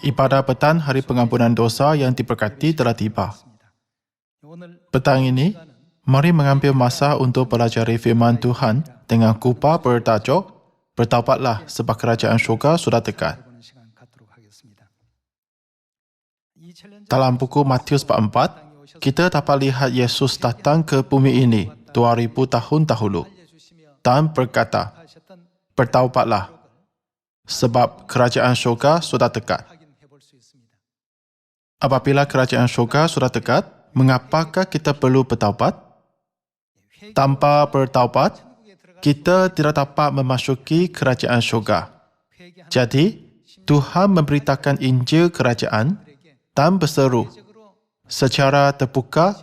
Ibadah petang Hari Pengampunan Dosa yang diberkati telah tiba. Petang ini, mari mengambil masa untuk pelajari firman Tuhan dengan kupas bertajuk Bertaubatlah sebab kerajaan syurga sudah dekat. Dalam buku Matius bab 4, kita dapat lihat Yesus datang ke bumi ini 2000 tahun dahulu dan berkata, Bertaubatlah sebab kerajaan syurga sudah dekat. Apabila kerajaan syurga sudah dekat, mengapakah kita perlu bertaubat? Tanpa bertaubat, kita tidak dapat memasuki kerajaan syurga. Jadi, Tuhan memberitakan Injil kerajaan dan berseru secara terbuka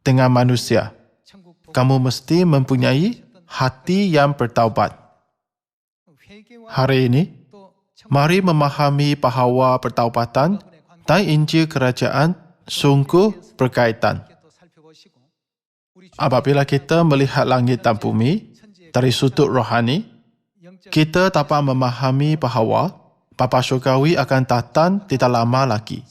dengan manusia. Kamu mesti mempunyai hati yang bertaubat. Hari ini, mari memahami bahawa pertaubatan dan Injil kerajaan sungguh berkaitan. Apabila kita melihat langit dan bumi dari sudut rohani, kita dapat memahami bahawa Bapa Syurgawi akan datang tidak lama lagi.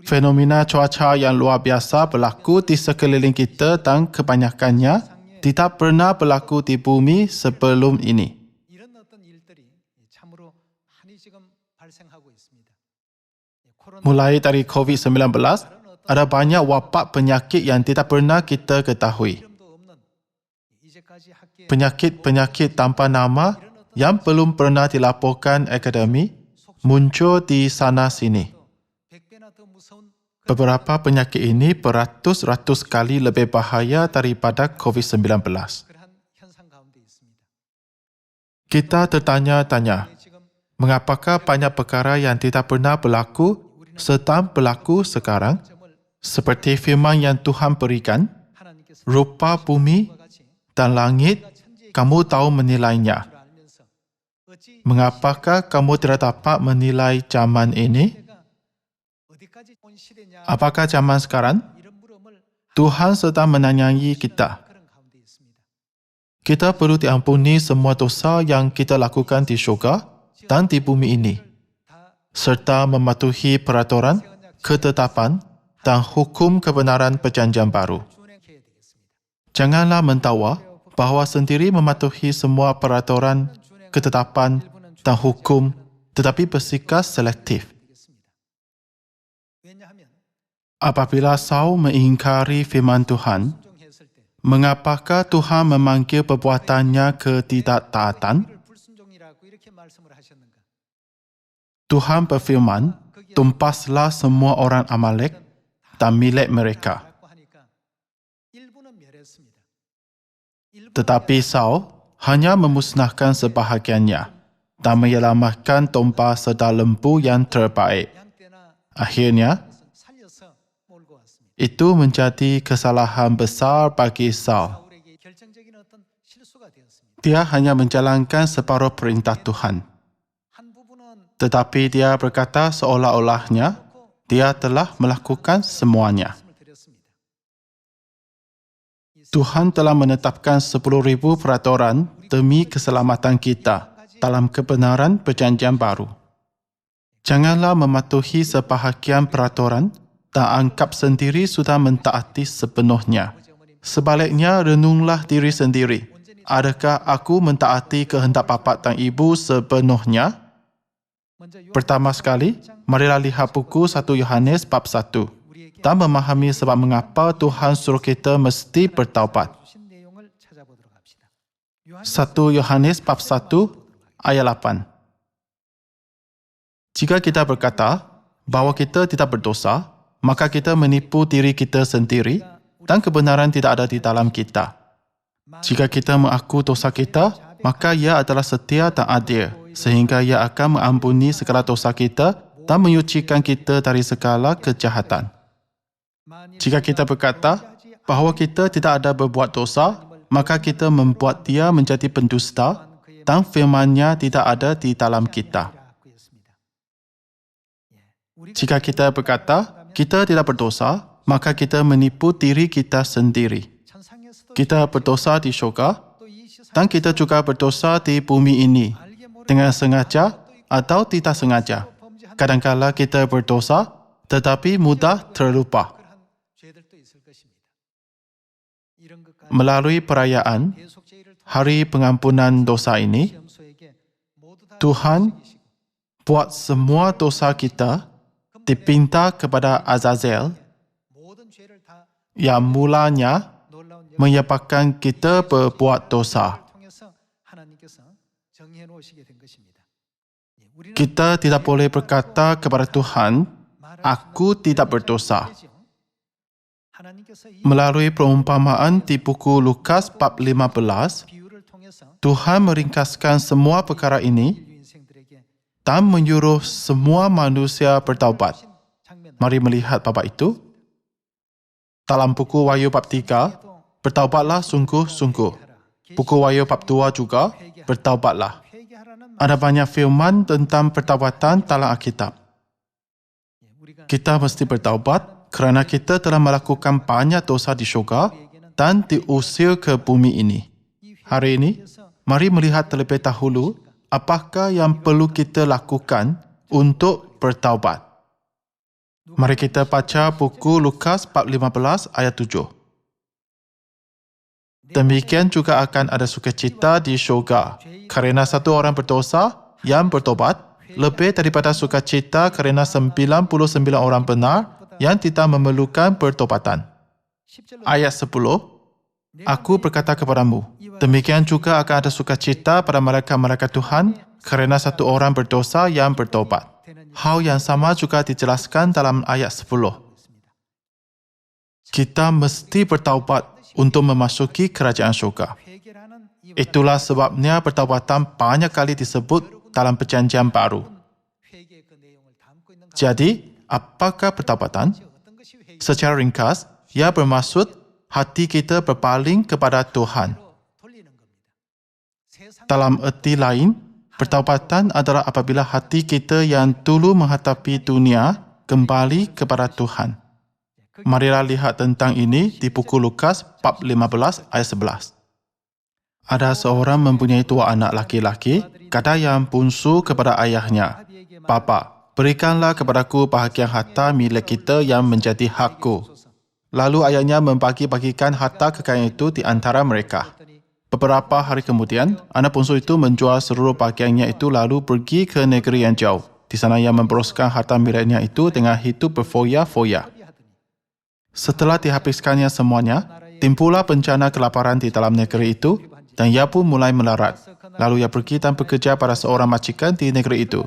Fenomena cuaca yang luar biasa berlaku di sekeliling kita dan kebanyakannya tidak pernah berlaku di bumi sebelum ini. Mulai dari COVID-19, ada banyak wabak penyakit yang tidak pernah kita ketahui. Penyakit-penyakit tanpa nama yang belum pernah dilaporkan akademi muncul di sana-sini. Beberapa penyakit ini beratus-ratus kali lebih bahaya daripada COVID-19. Kita tertanya-tanya, mengapakah banyak perkara yang tidak pernah berlaku sedang berlaku sekarang? Seperti firman yang Tuhan berikan, rupa bumi dan langit, kamu tahu menilainya. Mengapakah kamu tidak dapat menilai zaman ini? Apakah zaman sekarang? Tuhan sedang menanyai kita. Kita perlu diampuni semua dosa yang kita lakukan di syurga dan di bumi ini, serta mematuhi peraturan, ketetapan dan hukum kebenaran perjanjian baru. Janganlah mentawa bahawa sendiri mematuhi semua peraturan, ketetapan dan hukum, tetapi bersikap selektif. Apabila Saul mengingkari firman Tuhan, mengapakah Tuhan memanggil perbuatannya ketidaktaatan? Tuhan berfirman, tumpaslah semua orang Amalek dan milik mereka. Tetapi Saul hanya memusnahkan sebahagiannya dan menyelamatkan domba serta lembu yang terbaik. Akhirnya, itu menjadi kesalahan besar bagi Saul. Dia hanya menjalankan separuh perintah Tuhan. Tetapi dia berkata seolah-olahnya dia telah melakukan semuanya. Tuhan telah menetapkan 10,000 peraturan demi keselamatan kita dalam kebenaran perjanjian baru. Janganlah mematuhi sebahagian peraturan dan anggap sendiri sudah mentaati sepenuhnya. Sebaliknya, renunglah diri sendiri. Adakah aku mentaati kehendak bapa dan ibu sepenuhnya? Pertama sekali, marilah lihat buku 1 Yohanes bab 1 dan memahami sebab mengapa Tuhan suruh kita mesti bertaubat. 1 Yohanes bab 1 ayat 8. Jika kita berkata bahawa kita tidak berdosa, maka kita menipu diri kita sendiri dan kebenaran tidak ada di dalam kita. Jika kita mengaku dosa kita, maka Ia adalah setia dan adil, sehingga Ia akan mengampuni segala dosa kita dan menyucikan kita dari segala kejahatan. Jika kita berkata bahawa kita tidak ada berbuat dosa, maka kita membuat Dia menjadi pendusta dan firman-Nya tidak ada di dalam kita. Jika kita berkata kita tidak berdosa, maka kita menipu diri kita sendiri. Kita berdosa di syurga dan kita juga berdosa di bumi ini. dengan sengaja atau tidak sengaja. Kadang-kala kita berdosa, tetapi mudah terlupa. Melalui perayaan Hari Pengampunan Dosa ini, Tuhan buat semua dosa kita dipinta kepada Azazel yang mulanya menyebabkan kita berbuat dosa. Kita tidak boleh berkata kepada Tuhan, aku tidak berdosa. Melalui perumpamaan di buku Lukas bab 15, Tuhan meringkaskan semua perkara ini dan menyuruh semua manusia bertaubat. Mari melihat bab itu. Dalam buku Wahyu bab 3, bertaubatlah sungguh-sungguh. Buku Wahyu bab 2 juga, bertaubatlah. Ada banyak firman tentang pertaubatan dalam Alkitab. Kita mesti bertaubat kerana kita telah melakukan banyak dosa di syurga dan diusir ke bumi ini. Hari ini, mari melihat terlebih dahulu apakah yang perlu kita lakukan untuk bertaubat. Mari kita baca buku Lukas bab 15 ayat 7. Demikian juga akan ada sukacita di syurga kerana satu orang berdosa yang bertobat lebih daripada sukacita kerana 99 orang benar yang tidak memerlukan pertobatan. Ayat 10. Aku berkata kepadamu, demikian juga akan ada sukacita pada malaikat-malaikat Tuhan kerana satu orang berdosa yang bertobat. Hal yang sama juga dijelaskan dalam ayat 10. Kita mesti bertaubat untuk memasuki kerajaan syurga. Itulah sebabnya pertaubatan banyak kali disebut dalam Perjanjian Baru. Jadi, apakah pertaubatan? Secara ringkas, ia bermaksud hati kita berpaling kepada Tuhan. Dalam erti lain, pertaubatan adalah apabila hati kita yang dulu menghadapi dunia kembali kepada Tuhan. Marilah lihat tentang ini di buku Lukas bab 15 ayat 11. Ada seorang mempunyai dua anak laki-laki, kata yang bungsu kepada ayahnya, Bapa, berikanlah kepadaku bahagian harta milik kita yang menjadi hakku. Lalu ayahnya membagi-bagikan harta kekayaan itu di antara mereka. Beberapa hari kemudian, anak bungsu itu menjual seluruh bahagiannya itu lalu pergi ke negeri yang jauh. Di sana ia memperoskan harta miliknya itu dengan hidup berfoya-foya. Setelah dihabiskannya semuanya, timbullah bencana kelaparan di dalam negeri itu dan ia pun mulai melarat. Lalu ia pergi dan bekerja pada seorang majikan di negeri itu.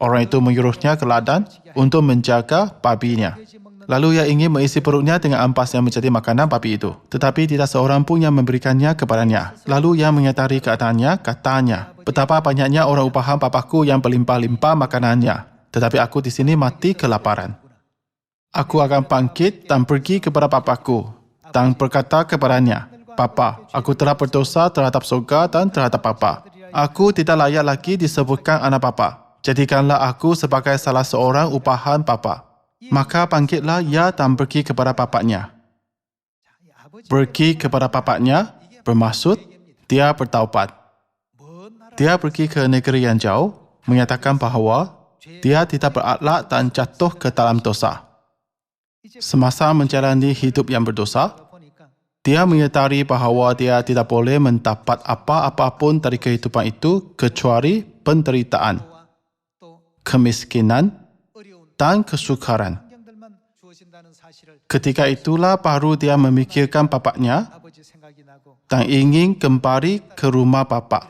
Orang itu menyuruhnya ke ladang untuk menjaga babinya. Lalu ia ingin mengisi perutnya dengan ampas yang menjadi makanan babi itu. Tetapi tidak seorang pun yang memberikannya kepadanya. Lalu ia menyadari keadaannya, katanya, betapa banyaknya orang upahan papaku yang berlimpah-limpah makanannya. Tetapi aku di sini mati kelaparan. Aku akan bangkit dan pergi kepada papaku dan berkata kepadanya, Bapa, aku telah berdosa terhadap surga dan terhadap Bapa. Aku tidak layak lagi disebutkan anak Bapa. Jadikanlah aku sebagai salah seorang upahan Bapa. Maka bangkitlah ia dan pergi kepada bapaknya. Pergi kepada bapaknya bermaksud dia bertaubat. Dia pergi ke negeri yang jauh, menyatakan bahawa dia tidak berakhlak dan jatuh ke dalam dosa. Semasa menjalani hidup yang berdosa, dia menyadari bahawa dia tidak boleh mendapat apa-apa pun dari kehidupan itu kecuali penderitaan, kemiskinan, dan kesukaran. Ketika itulah baru dia memikirkan bapaknya dan ingin kembali ke rumah bapak.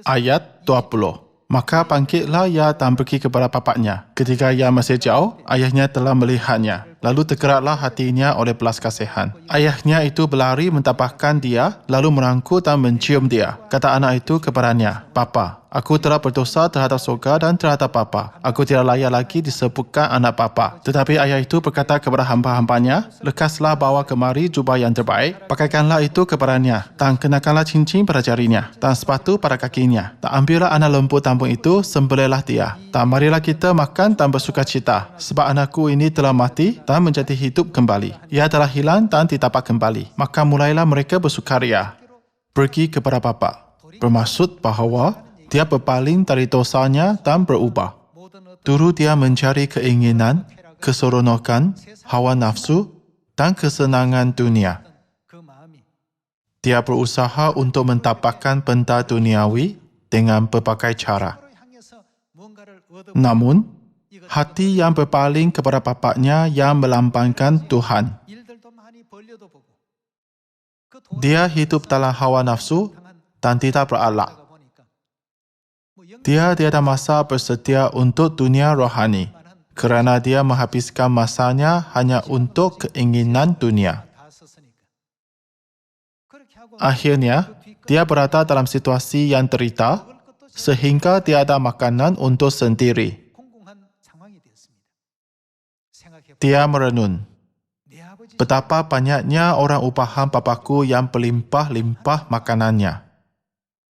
Ayat 20. Maka bangkitlah ia dan pergi kepada bapaknya. Ketika ia masih jauh, ayahnya telah melihatnya. Lalu tergeraklah hatinya oleh belas kasihan. Ayahnya itu berlari mendapatkan dia, lalu merangkul dan mencium dia. Kata anak itu kepadanya, Bapa, aku telah berdosa terhadap surga dan terhadap Bapa. Aku tidak layak lagi disebutkan anak Bapa. Tetapi ayah itu berkata kepada hamba-hambanya, lekaslah bawa kemari jubah yang terbaik, pakaikanlah itu kepadanya, dan kenakanlah cincin pada jarinya, dan sepatu pada kakinya. Dan ambillah anak lembu tampung itu, sembelihlah dia. Dan marilah kita makan dan bersukacita, sebab anakku ini telah mati dan menjadi hidup kembali. Ia telah hilang dan didapat kembali. Maka mulailah mereka bersukaria. Pergi kepada bapa. bermaksud bahawa dia berpaling dari dosanya dan berubah. Dulu dia mencari keinginan, keseronokan, hawa nafsu, dan kesenangan dunia. Dia berusaha untuk mendapatkan benda duniawi dengan berbagai cara. Namun, hati yang berpaling kepada bapaknya yang melambangkan Tuhan. Dia hidup dalam hawa nafsu dan tidak berakhlak. Dia tiada masa bersedia untuk dunia rohani kerana dia menghabiskan masanya hanya untuk keinginan dunia. Akhirnya, dia berada dalam situasi yang derita sehingga tiada makanan untuk sendiri. Dia merenung, betapa banyaknya orang upahan papaku yang berlimpah-limpah makanannya.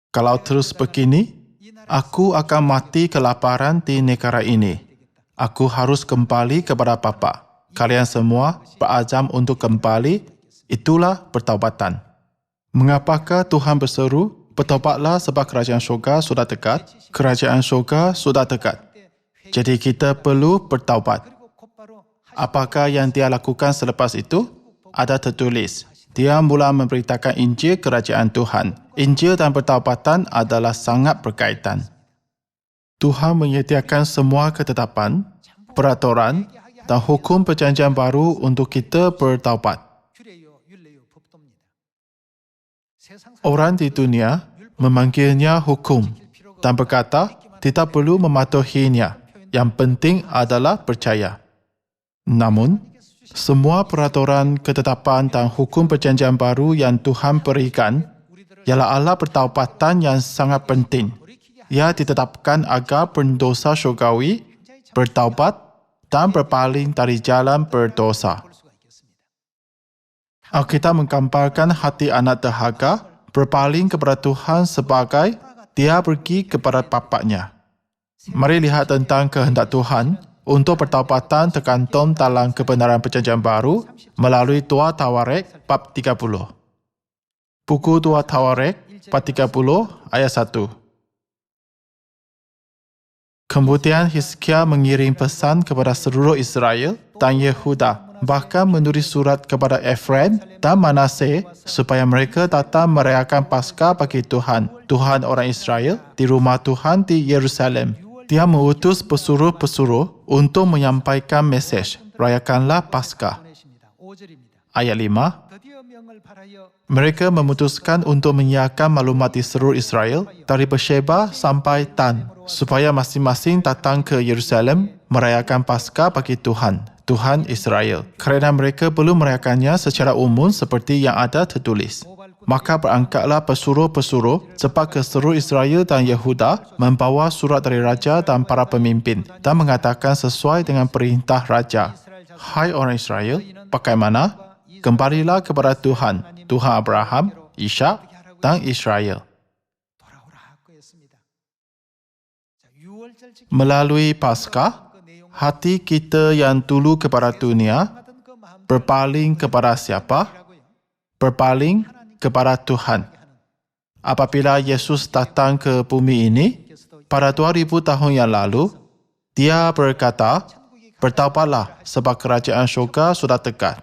Kalau terus begini, aku akan mati kelaparan di negara ini. Aku harus kembali kepada Bapa. Kalian semua berazam untuk kembali, itulah pertaubatan. Mengapakah Tuhan berseru, bertaubatlah sebab kerajaan syurga sudah dekat? Kerajaan syurga sudah dekat. Jadi kita perlu bertaubat. Apakah yang dia lakukan selepas itu? Ada tertulis. Dia mula memberitakan Injil kerajaan Tuhan. Injil dan pertaubatan adalah sangat berkaitan. Tuhan menyediakan semua ketetapan, peraturan dan hukum perjanjian baru untuk kita bertaubat. Orang di dunia memanggilnya hukum dan berkata tidak perlu mematuhinya. Yang penting adalah percaya. Namun, semua peraturan, ketetapan dan hukum perjanjian baru yang Tuhan berikan ialah alat pertaubatan yang sangat penting. Ia ditetapkan agar pendosa syurgawi bertaubat dan berpaling dari jalan berdosa. Alkitab menggambarkan hati anak derhaka berpaling kepada Tuhan sebagai dia pergi kepada bapaknya. Mari lihat tentang kehendak Tuhan untuk pertaubatan tergantung dalam kebenaran perjanjian baru melalui 2 Tawarikh bab 30. Buku 2 Tawarikh bab 30 ayat 1. Kemudian Hizkia mengirim pesan kepada seluruh Israel dan Yehuda, bahkan menulis surat kepada Efraim dan Manaseh supaya mereka datang merayakan Paskah bagi Tuhan, Tuhan orang Israel, di rumah Tuhan di Yerusalem. Dia mengutus pesuruh-pesuruh untuk menyampaikan mesej, rayakanlah Paskah. Ayat 5. Mereka memutuskan untuk menyiarkan maklumat di seluruh Israel dari Beersheba sampai Dan, supaya masing-masing datang ke Yerusalem merayakan Paskah bagi Tuhan, Tuhan Israel. Kerana mereka belum merayakannya secara umum seperti yang ada tertulis. Maka berangkatlah pesuruh-pesuruh cepat ke seluruh Israel dan Yehuda membawa surat dari raja dan para pemimpin dan mengatakan sesuai dengan perintah raja. Hai orang Israel, bagaimana? Kembalilah kepada Tuhan, Tuhan Abraham, Ishak dan Israel. Melalui Paskah, hati kita yang dulu kepada dunia berpaling kepada siapa? Berpaling kepada Tuhan. Apabila Yesus datang ke bumi ini, pada 2000 tahun yang lalu, dia berkata, bertaubatlah sebab kerajaan syurga sudah dekat.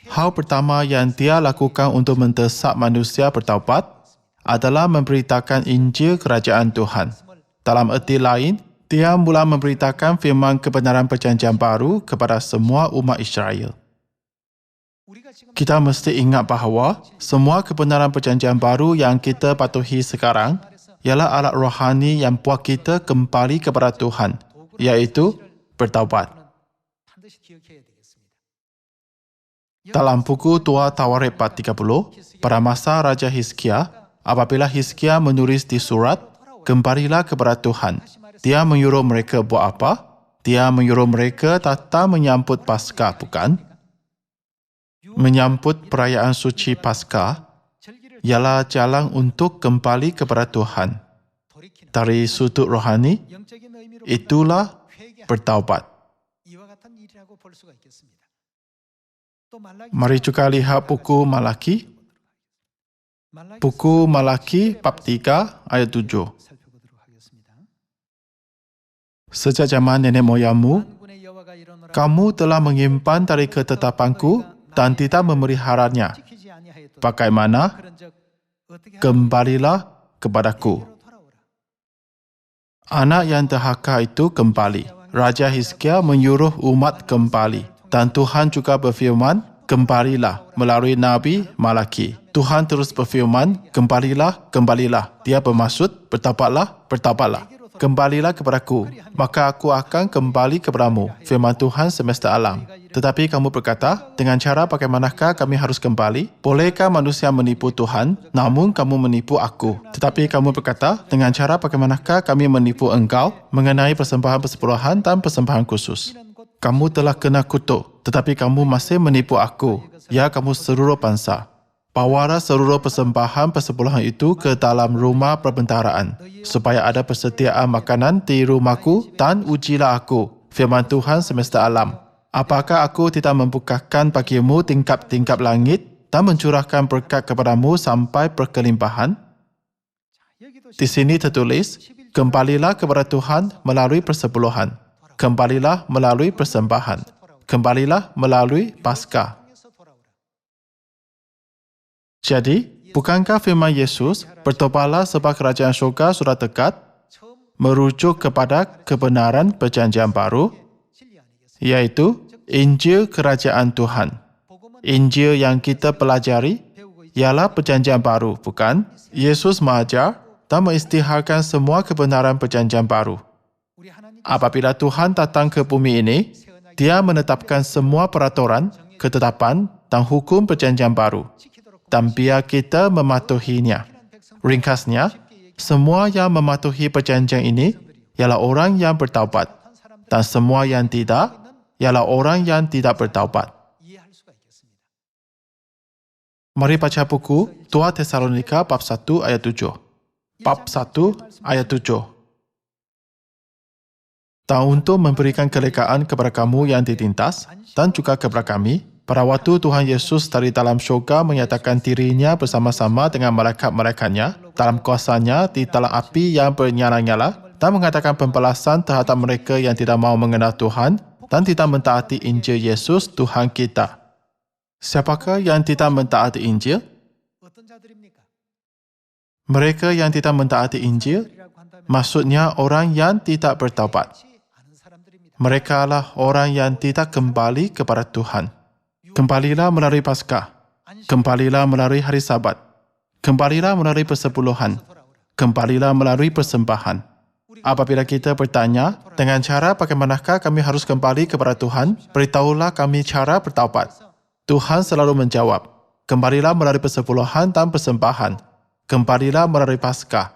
Hal pertama yang dia lakukan untuk mendesak manusia bertaubat adalah memberitakan Injil kerajaan Tuhan. Dalam erti lain, dia mula memberitakan firman kebenaran perjanjian baru kepada semua umat Israel. Kita mesti ingat bahawa semua kebenaran perjanjian baru yang kita patuhi sekarang ialah alat rohani yang buat kita kembali kepada Tuhan, iaitu bertaubat. Dalam buku 2 Tawarikh bab 30, pada masa Raja Hizkia, apabila Hizkia menulis di surat, kembalilah kepada Tuhan. Dia menyuruh mereka buat apa? Dia menyuruh mereka datang menyambut Paskah, bukan? Menyambut perayaan suci Paskah ialah jalan untuk kembali kepada Tuhan. Dari sudut rohani, itulah bertaubat. Mari juga lihat buku Malaki. Buku Malaki bab 3 ayat 7. Sejak zaman nenek moyangmu, kamu telah menyimpan dari ketetapanku dan tidak memeliharanya. Bagaimana? Kembalilah kepadaku. Anak yang derhaka itu kembali. Raja Hizkia menyuruh umat kembali. Dan Tuhan juga berfirman, kembalilah melalui Nabi Malaki. Tuhan terus berfirman, kembalilah, kembalilah. Dia bermaksud, bertaubatlah, bertaubatlah. Kembalilah kepadaku, maka aku akan kembali kepadamu. Firman Tuhan semesta alam. Tetapi kamu berkata, dengan cara bagaimanakah kami harus kembali? Bolehkah manusia menipu Tuhan, namun kamu menipu aku? Tetapi kamu berkata, dengan cara bagaimanakah kami menipu engkau mengenai persembahan persepuluhan dan persembahan khusus? Kamu telah kena kutuk, tetapi kamu masih menipu aku. Ya, kamu seluruh bangsa. Bawalah seluruh persembahan persepuluhan itu ke dalam rumah perbendaharaan, supaya ada persediaan makanan di rumahku, dan ujilah aku, firman Tuhan semesta alam. Apakah aku tidak membukakan bagimu tingkap-tingkap langit dan mencurahkan berkat kepadamu sampai berkelimpahan? Di sini tertulis, kembalilah kepada Tuhan melalui persepuluhan. Kembalilah melalui persembahan. Kembalilah melalui Paskah. Jadi, bukankah firman Yesus, bertobatlah sebab kerajaan syurga sudah dekat, merujuk kepada kebenaran perjanjian baru, yaitu Injil Kerajaan Tuhan. Injil yang kita pelajari ialah perjanjian baru, bukan? Yesus mengajar dan mengisytiharkan semua kebenaran perjanjian baru. Apabila Tuhan datang ke bumi ini, Dia menetapkan semua peraturan, ketetapan dan hukum perjanjian baru. Dan biar kita mematuhinya. Ringkasnya, semua yang mematuhi perjanjian ini ialah orang yang bertaubat. Dan semua yang tidak ialah orang yang tidak bertaubat. Mari baca buku 2 Tesalonika bab 1 ayat 7. Bab 1 ayat 7. Dan untuk memberikan kelegaan kepada kamu yang ditindas dan juga kepada kami, pada waktu Tuhan Yesus dari dalam syurga menyatakan dirinya bersama-sama dengan malaikat-malaikatnya dalam kuasanya di dalam api yang bernyala-nyala dan mengatakan pembalasan terhadap mereka yang tidak mahu mengenal Tuhan dan tidak mentaati Injil Yesus Tuhan kita. Siapakah yang tidak mentaati Injil? Mereka yang tidak mentaati Injil, maksudnya orang yang tidak bertaubat. Mereka adalah orang yang tidak kembali kepada Tuhan. Kembalilah melalui Paskah. Kembalilah melalui hari Sabat. Kembalilah melalui persepuluhan. Kembalilah melalui persembahan. Apabila kita bertanya, dengan cara bagaimanakah kami harus kembali kepada Tuhan, beritahulah kami cara bertaubat. Tuhan selalu menjawab, kembalilah melalui persepuluhan dan persembahan. Kembalilah melalui Paskah.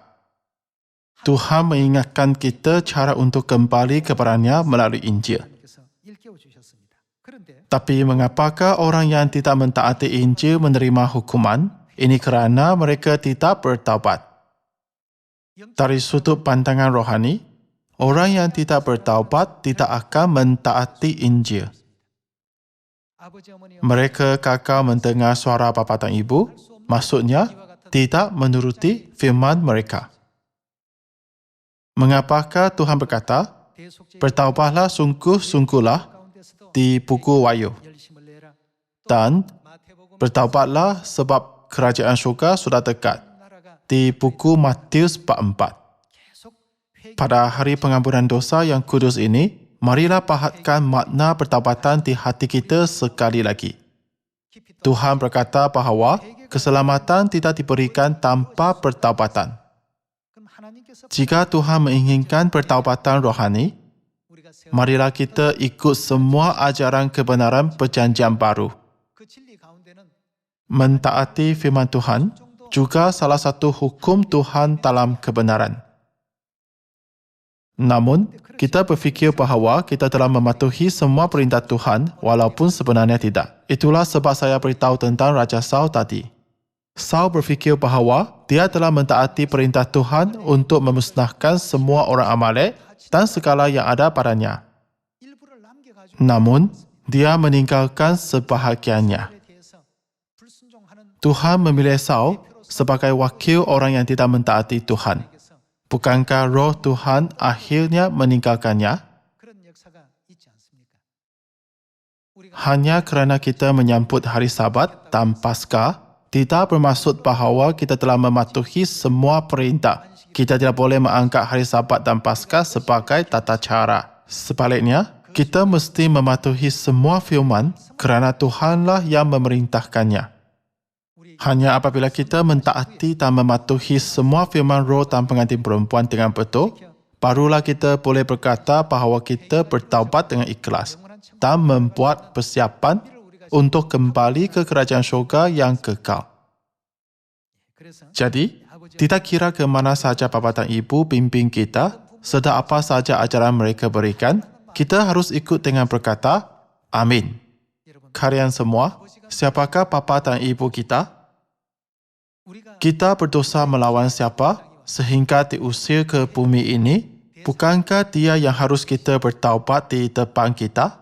Tuhan mengingatkan kita cara untuk kembali kepadanya melalui Injil. Tapi mengapakah orang yang tidak mentaati Injil menerima hukuman? Ini kerana mereka tidak bertaubat. Dari sudut pandangan rohani, orang yang tidak bertaubat tidak akan mentaati Injil. Mereka gagal mendengar suara bapa dan ibu, maksudnya tidak menuruti firman mereka. Mengapakah Tuhan berkata, bertaubatlah sungguh-sungguhlah di buku Wahyu. Dan bertaubatlah sebab kerajaan syurga sudah dekat di buku Matius bab 4. Pada hari pengampunan dosa yang kudus ini, marilah pahatkan makna pertaubatan di hati kita sekali lagi. Tuhan berkata bahawa keselamatan tidak diberikan tanpa pertaubatan. Jika Tuhan menginginkan pertaubatan rohani, marilah kita ikut semua ajaran kebenaran perjanjian baru. Mentaati firman Tuhan juga salah satu hukum Tuhan dalam kebenaran. Namun, kita berfikir bahawa kita telah mematuhi semua perintah Tuhan walaupun sebenarnya tidak. Itulah sebab saya beritahu tentang Raja Saul tadi. Saul berfikir bahawa dia telah mentaati perintah Tuhan untuk memusnahkan semua orang Amalek dan segala yang ada padanya. Namun, dia meninggalkan sebahagiannya. Tuhan memilih Saul sebagai wakil orang yang tidak mentaati Tuhan. Bukankah roh Tuhan akhirnya meninggalkannya? Hanya kerana kita menyambut hari Sabat dan Paskah, tidak bermaksud bahawa kita telah mematuhi semua perintah. Kita tidak boleh menganggap hari Sabat dan Paskah sebagai tata cara. Sebaliknya, kita mesti mematuhi semua firman kerana Tuhanlah yang memerintahkannya. Hanya apabila kita mentaati dan mematuhi semua firman roh dan pengantin perempuan dengan betul, barulah kita boleh berkata bahawa kita bertaubat dengan ikhlas dan membuat persiapan untuk kembali ke kerajaan syurga yang kekal. Jadi, tidak kira ke mana sahaja bapa dan ibu bimbing kita, sedang apa sahaja ajaran mereka berikan, kita harus ikut dengan berkata, Amin. Kalian semua, siapakah bapa dan ibu kita? Kita berdosa melawan siapa sehingga diusir ke bumi ini? Bukankah dia yang harus kita bertaubat di depan kita?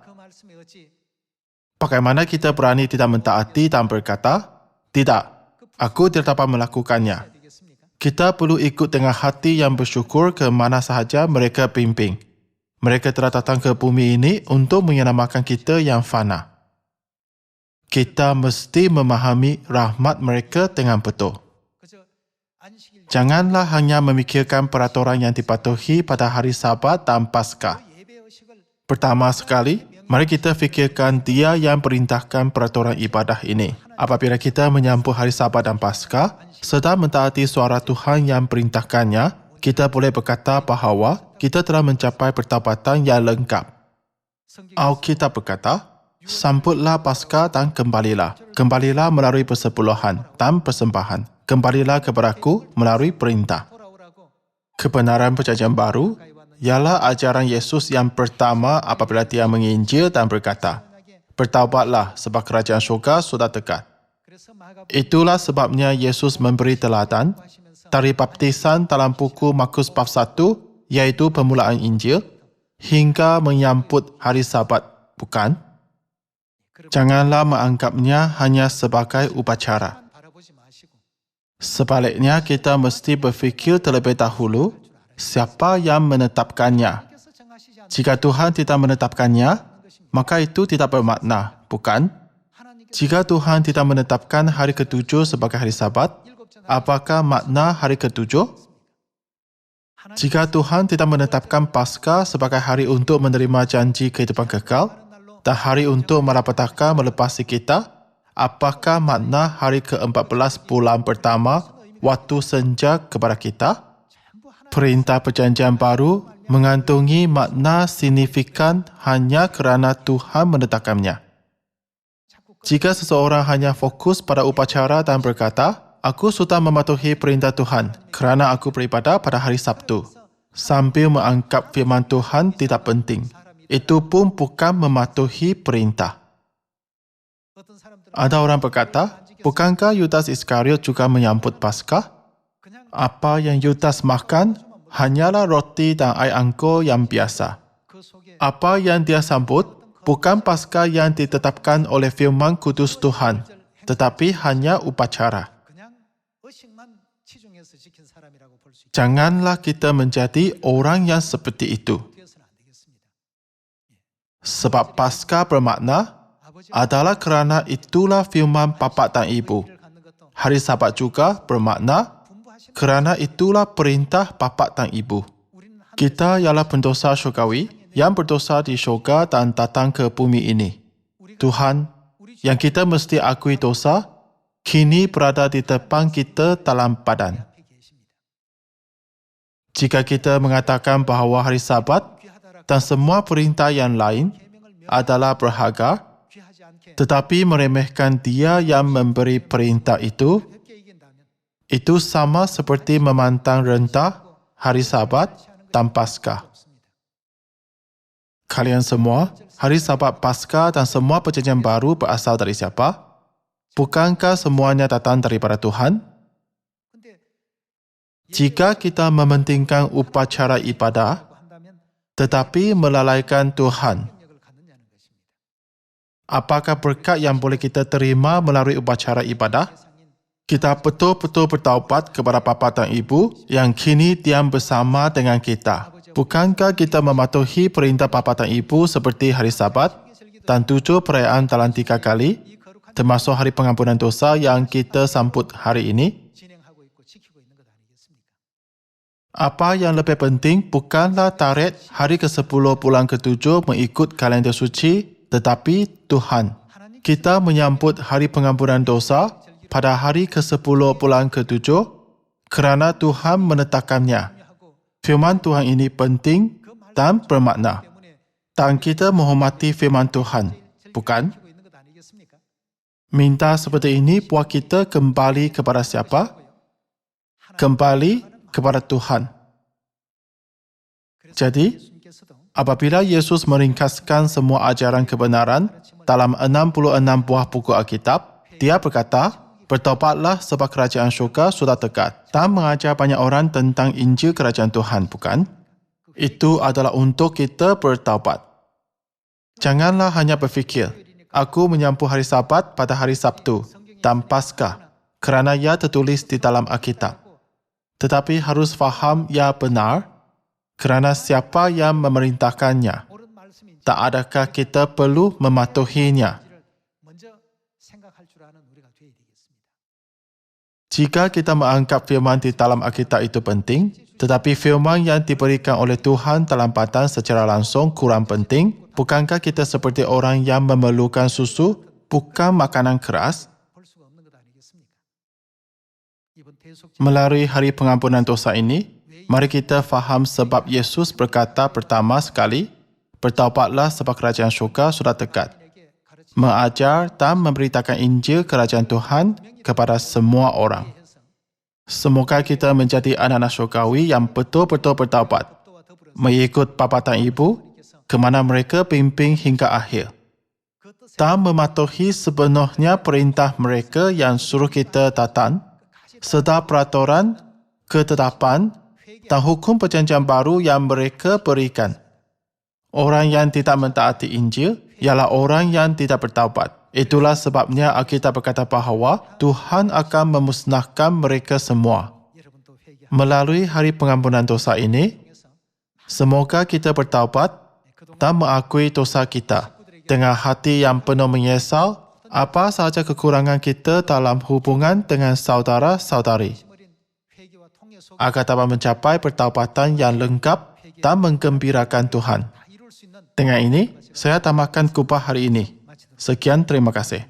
Bagaimana kita berani tidak mentaati dan berkata, tidak, aku tidak dapat melakukannya. Kita perlu ikut dengan hati yang bersyukur ke mana sahaja mereka bimbing. Mereka telah datang ke bumi ini untuk menyelamatkan kita yang fana. Kita mesti memahami rahmat mereka dengan betul. Janganlah hanya memikirkan peraturan yang dipatuhi pada hari Sabat dan Paskah. Pertama sekali, mari kita fikirkan dia yang perintahkan peraturan ibadah ini. Apabila kita menyambut hari Sabat dan Paskah, sedang mentaati suara Tuhan yang perintahkannya, kita boleh berkata bahawa kita telah mencapai pertaubatan yang lengkap. Alkitab berkata, sambutlah Paskah dan kembalilah. Kembalilah melalui persepuluhan dan persembahan. Kembalilah kepadaku melalui perintah. Kebenaran Perjanjian Baru ialah ajaran Yesus yang pertama apabila dia menginjil dan berkata, bertaubatlah sebab kerajaan syurga sudah dekat. Itulah sebabnya Yesus memberi teladan dari baptisan dalam buku Markus bab 1, iaitu permulaan Injil, hingga menyambut hari Sabat, bukan? Janganlah menganggapnya hanya sebagai upacara. Sebaliknya, kita mesti berfikir terlebih dahulu siapa yang menetapkannya. Jika Tuhan tidak menetapkannya, maka itu tidak bermakna, bukan? Jika Tuhan tidak menetapkan hari ketujuh sebagai hari Sabat, apakah makna hari ketujuh? Jika Tuhan tidak menetapkan Paskah sebagai hari untuk menerima janji kehidupan kekal dan hari untuk malapetaka melepasi kita, apakah makna hari ke-14 bulan pertama waktu senja kepada kita? Perintah Perjanjian Baru mengantungi makna signifikan hanya kerana Tuhan menetapkannya. Jika seseorang hanya fokus pada upacara dan berkata, aku sudah mematuhi perintah Tuhan kerana aku beribadah pada hari Sabtu, sambil menganggap firman Tuhan tidak penting, itu pun bukan mematuhi perintah. Ada orang berkata, bukankah Yudas Iskariot juga menyambut Paskah? Apa yang Yudas makan hanyalah roti dan air anggur yang biasa. Apa yang dia sambut bukan Paskah yang ditetapkan oleh firman kudus Tuhan, tetapi hanya upacara. Janganlah kita menjadi orang yang seperti itu. Sebab Paskah bermakna adalah kerana itulah firman bapa dan ibu. Hari Sabat juga bermakna kerana itulah perintah bapa dan ibu. Kita ialah pendosa syurgawi yang berdosa di syurga dan datang ke bumi ini. Tuhan, yang kita mesti akui dosa, kini berada di depan kita dalam badan. Jika kita mengatakan bahawa hari Sabat dan semua perintah yang lain adalah berharga, tetapi meremehkan dia yang memberi perintah itu sama seperti memandang rendah hari Sabat dan Paskah. Kalian semua, hari Sabat, Paskah dan semua Perjanjian Baru berasal dari siapa? Bukankah semuanya datang daripada Tuhan? Jika kita mementingkan upacara ibadah, tetapi melalaikan Tuhan, Apakah berkat yang boleh kita terima melalui upacara ibadah? Kita betul-betul bertaubat kepada bapa dan ibu yang kini diam bersama dengan kita. Bukankah kita mematuhi perintah bapa dan ibu seperti hari Sabat dan 7 perayaan dalam 3 kali, termasuk hari pengampunan dosa yang kita sambut hari ini? Apa yang lebih penting bukanlah tarikh hari ke-10 bulan ke-7 mengikut kalender suci, tetapi Tuhan. Kita menyambut hari pengampunan dosa pada hari ke-10 bulan ke-7 kerana Tuhan menetapkannya. Firman Tuhan ini penting dan bermakna. Dan kita menghormati firman Tuhan, bukan? Minta seperti ini buat kita kembali kepada siapa? Kembali kepada Tuhan. Jadi, apabila Yesus meringkaskan semua ajaran kebenaran dalam 66 buah buku Alkitab, dia berkata, bertaubatlah sebab kerajaan syurga sudah dekat, dan mengajar banyak orang tentang Injil kerajaan Tuhan, bukan? Itu adalah untuk kita bertaubat. Janganlah hanya berfikir, aku menyambut hari Sabat pada hari Sabtu dan Paskah kerana ia tertulis di dalam Alkitab. Tetapi harus faham ia benar kerana siapa yang memerintahkannya. Tak adakah kita perlu mematuhinya? Jika kita menganggap firman di dalam Alkitab itu penting, tetapi firman yang diberikan oleh Tuhan dalam badan secara langsung kurang penting, bukankah kita seperti orang yang memerlukan susu, bukan makanan keras? Melalui hari pengampunan dosa ini, mari kita faham sebab Yesus berkata pertama sekali, bertaubatlah sebab kerajaan syurga sudah dekat. Mengajar dan memberitakan Injil kerajaan Tuhan kepada semua orang. Semoga kita menjadi anak-anak syurgawi yang betul-betul bertaubat, mengikut bapa dan ibu ke mana mereka pimpin hingga akhir, dan mematuhi sepenuhnya perintah mereka yang suruh kita datang, serta peraturan, ketetapan dan hukum perjanjian baru yang mereka berikan. Orang yang tidak mentaati Injil ialah orang yang tidak bertaubat. Itulah sebabnya Alkitab berkata bahawa Tuhan akan memusnahkan mereka semua. Melalui hari pengampunan dosa ini, semoga kita bertaubat dan mengakui dosa kita dengan hati yang penuh menyesal apa sahaja kekurangan kita dalam hubungan dengan saudara-saudari, agar dapat mencapai pertaubatan yang lengkap dan menggembirakan Tuhan. Dengan ini, saya tamatkan khotbah hari ini. Sekian, terima kasih.